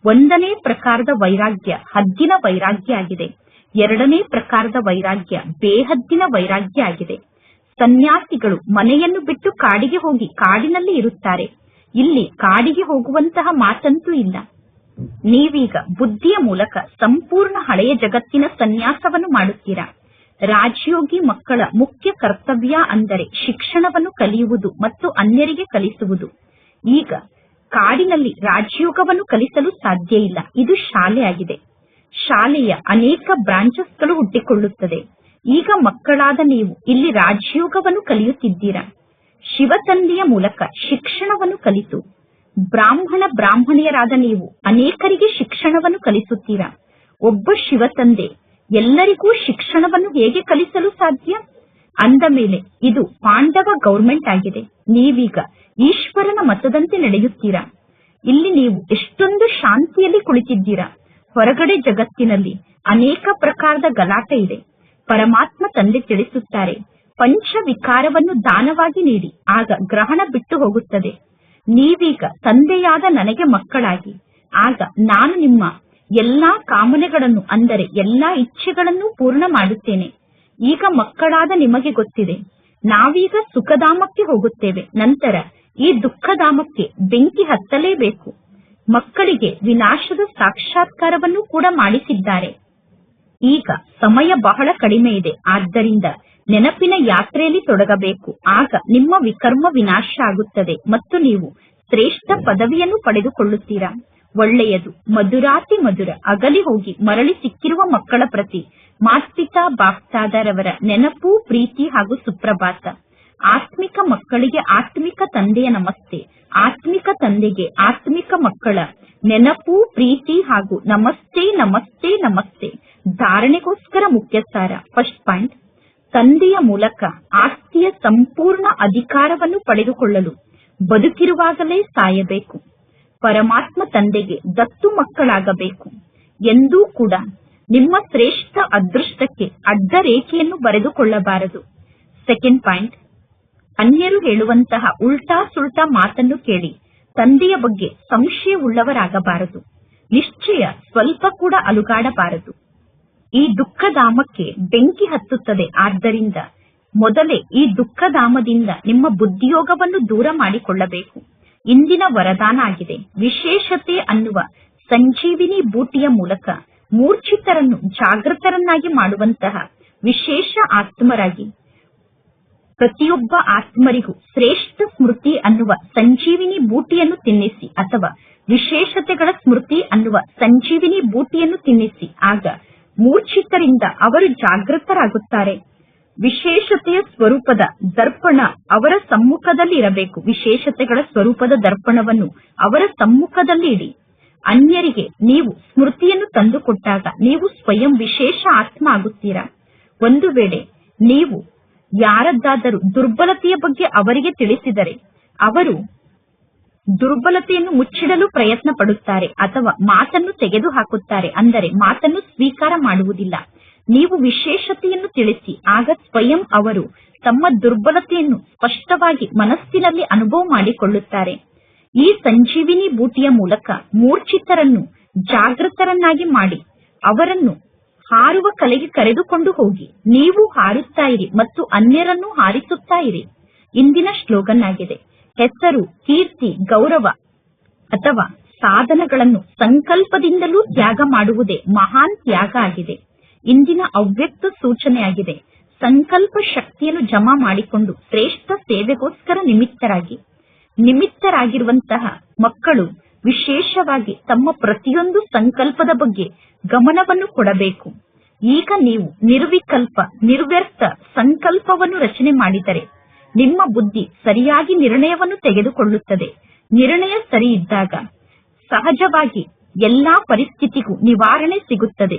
ಒಂದನೇ ಪ್ರಕಾರದ ವೈರಾಗ್ಯ ಹದ್ದಿನ ವೈರಾಗ್ಯ ಆಗಿದೆ. ಎರಡನೇ ಪ್ರಕಾರದ ವೈರಾಗ್ಯ ಬೇಹದ್ದಿನ ವೈರಾಗ್ಯ ಆಗಿದೆ. ಸನ್ಯಾಸಿಗಳು ಮನೆಯನ್ನು ಬಿಟ್ಟು ಕಾಡಿಗೆ ಹೋಗಿ ಕಾಡಿನಲ್ಲಿ ಇರುತ್ತಾರೆ. ಇಲ್ಲಿ ಕಾಡಿಗೆ ಹೋಗುವಂತಹ ಮಾತಂತೂ ಇಲ್ಲ. ನೀವೀಗ ಬುದ್ಧಿಯ ಮೂಲಕ ಸಂಪೂರ್ಣ ಹಳೆಯ ಜಗತ್ತಿನ ಸನ್ಯಾಸವನ್ನು ಮಾಡುತ್ತೀರಾ. ರಾಜಯೋಗಿ ಮಕ್ಕಳ ಮುಖ್ಯ ಕರ್ತವ್ಯ ಅಂದರೆ ಶಿಕ್ಷಣವನ್ನು ಕಲಿಯುವುದು ಮತ್ತು ಅನ್ಯರಿಗೆ ಕಲಿಸುವುದು. ಈಗ ಕಾಡಿನಲ್ಲಿ ರಾಜಯೋಗವನ್ನು ಕಲಿಸಲು ಸಾಧ್ಯ ಇಲ್ಲ. ಇದು ಶಾಲೆ ಆಗಿದೆ. ಶಾಲೆಯ ಅನೇಕ ಬ್ರಾಂಚಸ್ಗಳು ಹುಟ್ಟಿಕೊಳ್ಳುತ್ತದೆ. ಈಗ ಮಕ್ಕಳಾದ ನೀವು ಇಲ್ಲಿ ರಾಜಯೋಗವನ್ನು ಕಲಿಯುತ್ತಿದ್ದೀರಾ. ಶಿವತಂದೆಯ ಮೂಲಕ ಶಿಕ್ಷಣವನ್ನು ಕಲಿತು ಬ್ರಾಹ್ಮಣಿಯರಾದ ನೀವು ಅನೇಕರಿಗೆ ಶಿಕ್ಷಣವನ್ನು ಕಲಿಸುತ್ತೀರಾ. ಒಬ್ಬ ಶಿವತಂದೆ ಎಲ್ಲರಿಗೂ ಶಿಕ್ಷಣವನ್ನು ಹೇಗೆ ಕಲಿಸಲು ಸಾಧ್ಯ? ಅಂದ ಮೇಲೆ ಇದು ಪಾಂಡವ ಗೌರ್ಮೆಂಟ್ ಆಗಿದೆ. ನೀವೀಗ ಈಶ್ವರನ ಮತದಂತೆ ನಡೆಯುತ್ತೀರಾ. ಇಲ್ಲಿ ನೀವು ಎಷ್ಟೊಂದು ಶಾಂತಿಯಲ್ಲಿ ಕುಳಿತಿದ್ದೀರಾ. ಹೊರಗಡೆ ಜಗತ್ತಿನಲ್ಲಿ ಅನೇಕ ಪ್ರಕಾರದ ಗಲಾಟೆ ಇದೆ. ಪರಮಾತ್ಮ ತಂದೆ ತಿಳಿಸುತ್ತಾರೆ, ಪಂಚ ವಿಕಾರವನ್ನು ದಾನವಾಗಿ ನೀಡಿ, ಆಗ ಗ್ರಹಣ ಬಿಟ್ಟು ಹೋಗುತ್ತದೆ. ನೀವೀಗ ತಂದೆಯಾದ ನನಗೆ ಮಕ್ಕಳಾಗಿ, ಆಗ ನಾನು ನಿಮ್ಮ ಎಲ್ಲಾ ಕಾಮನೆಗಳನ್ನು ಅಂದರೆ ಎಲ್ಲಾ ಇಚ್ಛೆಗಳನ್ನು ಪೂರ್ಣ ಮಾಡುತ್ತೇನೆ. ಈಗ ಮಕ್ಕಳಾದ ನಿಮಗೆ ಗೊತ್ತಿದೆ, ನಾವೀಗ ಸುಖಧಾಮಕ್ಕೆ ಹೋಗುತ್ತೇವೆ. ನಂತರ ಈ ದುಃಖಧಾಮಕ್ಕೆ ಬೆಂಕಿ ಹತ್ತಲೇಬೇಕು. ಮಕ್ಕಳಿಗೆ ವಿನಾಶದ ಸಾಕ್ಷಾತ್ಕಾರವನ್ನು ಕೂಡ ಮಾಡಿಸಿದ್ದಾರೆ. ಈಗ ಸಮಯ ಬಹಳ ಕಡಿಮೆ ಇದೆ. ಆದ್ದರಿಂದ ನೆನಪಿನ ಯಾತ್ರೆಯಲ್ಲಿ ತೊಡಗಬೇಕು. ಆಗ ನಿಮ್ಮ ವಿಕರ್ಮ ವಿನಾಶ ಆಗುತ್ತದೆ ಮತ್ತು ನೀವು ಶ್ರೇಷ್ಠ ಪದವಿಯನ್ನು ಪಡೆದುಕೊಳ್ಳುತ್ತೀರಾ. ಒಳ್ಳೆಯದು. ಮಧುರಾತಿ ಮಧುರ ಅಗಲಿ ಹೋಗಿ ಮರಳಿ ಸಿಕ್ಕಿರುವ ಮಕ್ಕಳ ಪ್ರತಿ ಮಾತ್ಪಿತಾ ಬಾಪ್ತಾದರವರ ನೆನಪು, ಪ್ರೀತಿ ಹಾಗೂ ಸುಪ್ರಭಾತ. ಆತ್ಮಿಕ ಮಕ್ಕಳಿಗೆ ಆತ್ಮಿಕ ತಂದೆಯ ನಮಸ್ತೆ. ಆತ್ಮಿಕ ತಂದೆಗೆ ಆತ್ಮಿಕ ಮಕ್ಕಳ ನೆನಪು, ಪ್ರೀತಿ ಹಾಗೂ ನಮಸ್ತೆ ನಮಸ್ತೆ ನಮಸ್ತೆ. ಧಾರಣೆಗೋಸ್ಕರ ಮುಖ್ಯ ಸಾರ. ಫಸ್ಟ್ ಪಾಯಿಂಟ್, ತಂದೆಯ ಮೂಲಕ ಆಸ್ತಿಯ ಸಂಪೂರ್ಣ ಅಧಿಕಾರವನ್ನು ಪಡೆದುಕೊಳ್ಳಲು ಬದುಕಿರುವಾಗಲೇ ಸಾಯಬೇಕು. ಪರಮಾತ್ಮ ತಂದೆಗೆ ದತ್ತು ಮಕ್ಕಳಾಗಬೇಕು. ಎಂದೂ ಕೂಡ ನಿಮ್ಮ ಶ್ರೇಷ್ಠ ಅದೃಷ್ಟಕ್ಕೆ ಅಡ್ಡ ರೇಖೆಯನ್ನು ಬರೆದುಕೊಳ್ಳಬಾರದು. ಸೆಕೆಂಡ್ ಪಾಯಿಂಟ್, ಅನ್ಯರು ಹೇಳುವಂತಹ ಉಲ್ಟಾ ಸುಲ್ಟಾ ಮಾತನ್ನು ಕೇಳಿ ತಂದೆಯ ಬಗ್ಗೆ ಸಂಶಯವುಳ್ಳವರಾಗಬಾರದು. ನಿಶ್ಚಯ ಸ್ವಲ್ಪ ಕೂಡ ಅಲುಗಾಡಬಾರದು. ಈ ದುಃಖಧಾಮಕ್ಕೆ ಬೆಂಕಿ ಹತ್ತುತ್ತದೆ. ಆದ್ದರಿಂದ ಮೊದಲೇ ಈ ದುಃಖಧಾಮದಿಂದ ನಿಮ್ಮ ಬುದ್ಧಿಯೋಗವನ್ನು ದೂರ ಮಾಡಿಕೊಳ್ಳಬೇಕು. ಇಂದಿನ ವರದಾನ ಆಗಿದೆ. ವಿಶೇಷತೆ ಅನ್ನುವ ಸಂಜೀವಿನಿ ಬೂಟಿಯ ಮೂಲಕ ಮೂರ್ಛಿತರನ್ನು ಜಾಗೃತರನ್ನಾಗಿ ಮಾಡುವಂತಹ ವಿಶೇಷ ಆತ್ಮರಾಗಿ ಪ್ರತಿಯೊಬ್ಬ ಆತ್ಮರಿಗೂ ಶ್ರೇಷ್ಠ ಸ್ಮೃತಿ ಅನ್ನುವ ಸಂಜೀವಿನಿ ಬೂಟಿಯನ್ನು ತಿನ್ನಿಸಿ, ಅಥವಾ ವಿಶೇಷತೆಗಳ ಸ್ಮೃತಿ ಅನ್ನುವ ಸಂಜೀವಿನಿ ಬೂಟಿಯನ್ನು ತಿನ್ನಿಸಿ. ಆಗ ಮೂರ್ಛಿತರಿಂದ ಅವರು ಜಾಗೃತರಾಗುತ್ತಾರೆ. ವಿಶೇಷತೆಯ ಸ್ವರೂಪದ ದರ್ಪಣ ಅವರ ಸಮ್ಮುಖದಲ್ಲಿ ಇರಬೇಕು. ವಿಶೇಷತೆಗಳ ಸ್ವರೂಪದ ದರ್ಪಣವನ್ನು ಅವರ ಸಮ್ಮುಖದಲ್ಲಿ ಇಡಿ. ಅನ್ಯರಿಗೆ ನೀವು ಸ್ಮೃತಿಯನ್ನು ತಂದುಕೊಟ್ಟಾಗ ನೀವು ಸ್ವಯಂ ವಿಶೇಷ ಆತ್ಮ ಆಗುತ್ತೀರಾ. ಒಂದು ವೇಳೆ ನೀವು ಯಾರದ್ದಾದರೂ ದುರ್ಬಲತೆಯ ಬಗ್ಗೆ ಅವರಿಗೆ ತಿಳಿಸಿದರೆ ಅವರು ದುರ್ಬಲತೆಯನ್ನು ಮುಚ್ಚಿಡಲು ಪ್ರಯತ್ನ ಪಡುತ್ತಾರೆ ಅಥವಾ ಮಾತನ್ನು ತೆಗೆದುಹಾಕುತ್ತಾರೆ. ಅಂದರೆ ಮಾತನ್ನು ಸ್ವೀಕಾರ ಮಾಡುವುದಿಲ್ಲ. ನೀವು ವಿಶೇಷತೆಯನ್ನು ತಿಳಿಸಿ, ಆಗ ಸ್ವಯಂ ಅವರು ತಮ್ಮ ದುರ್ಬಲತೆಯನ್ನು ಸ್ಪಷ್ಟವಾಗಿ ಮನಸ್ಸಿನಲ್ಲಿ ಅನುಭವ ಮಾಡಿಕೊಳ್ಳುತ್ತಾರೆ. ಈ ಸಂಜೀವಿನಿ ಬೂಟಿಯ ಮೂಲಕ ಮೂರ್ಛಿತರನ್ನು ಜಾಗೃತರನ್ನಾಗಿ ಮಾಡಿ ಅವರನ್ನು ಹಾರುವ ಕಲೆಗೆ ಕರೆದುಕೊಂಡು ಹೋಗಿ ನೀವು ಹಾರುತ್ತಾ ಇರಿ ಮತ್ತು ಅನ್ಯರನ್ನು ಹಾರಿಸುತ್ತಾ ಇರಿ. ಇಂದಿನ ಸ್ಲೋಗನ್ ಆಗಿದೆ. ಹೆಸರು, ಕೀರ್ತಿ, ಗೌರವ ಅಥವಾ ಸಾಧನಗಳನ್ನು ಸಂಕಲ್ಪದಿಂದಲೂ ತ್ಯಾಗ ಮಾಡುವುದೇ ಮಹಾನ್ ತ್ಯಾಗ ಆಗಿದೆ. ಇಂದಿನ ಅವ್ಯಕ್ತ ಸೂಚನೆಯಾಗಿದೆ. ಸಂಕಲ್ಪ ಶಕ್ತಿಯನ್ನು ಜಮಾ ಮಾಡಿಕೊಂಡು ಶ್ರೇಷ್ಠ ಸೇವೆಗೋಸ್ಕರ ನಿಮಿತ್ತರಾಗಿರುವಂತಹ ಮಕ್ಕಳು ವಿಶೇಷವಾಗಿ ತಮ್ಮ ಪ್ರತಿಯೊಂದು ಸಂಕಲ್ಪದ ಬಗ್ಗೆ ಗಮನವನ್ನು ಕೊಡಬೇಕು. ಈಗ ನೀವು ನಿರ್ವಿಕಲ್ಪ ನಿರ್ವ್ಯರ್ಥ ಸಂಕಲ್ಪವನ್ನು ರಚನೆ ಮಾಡಿದರೆ ನಿಮ್ಮ ಬುದ್ಧಿ ಸರಿಯಾಗಿ ನಿರ್ಣಯವನ್ನು ತೆಗೆದುಕೊಳ್ಳುತ್ತದೆ. ನಿರ್ಣಯ ಸರಿ ಇದ್ದಾಗ ಸಹಜವಾಗಿ ಎಲ್ಲಾ ಪರಿಸ್ಥಿತಿಗೂ ನಿವಾರಣೆ ಸಿಗುತ್ತದೆ.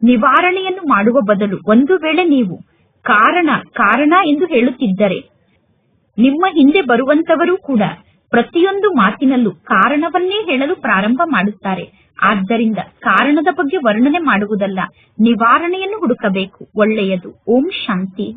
ನಿವಾರಣೆಯನ್ನು ಮಾಡುವ ಬದಲು ಒಂದು ವೇಳೆ ನೀವು ಕಾರಣ ಕಾರಣ ಎಂದು ಹೇಳುತ್ತಿದ್ದರೆ ನಿಮ್ಮ ಹಿಂದೆ ಬರುವಂತವರು ಕೂಡ ಪ್ರತಿಯೊಂದು ಮಾತಿನಲ್ಲೂ ಕಾರಣವನ್ನೇ ಹೇಳಲು ಪ್ರಾರಂಭ ಮಾಡುತ್ತಾರೆ. ಆದ್ದರಿಂದ ಕಾರಣದ ಬಗ್ಗೆ ವರ್ಣನೆ ಮಾಡುವುದಲ್ಲ, ನಿವಾರಣೆಯನ್ನು ಹುಡುಕಬೇಕು. ಒಳ್ಳೆಯದು. ಓಂ ಶಾಂತಿ.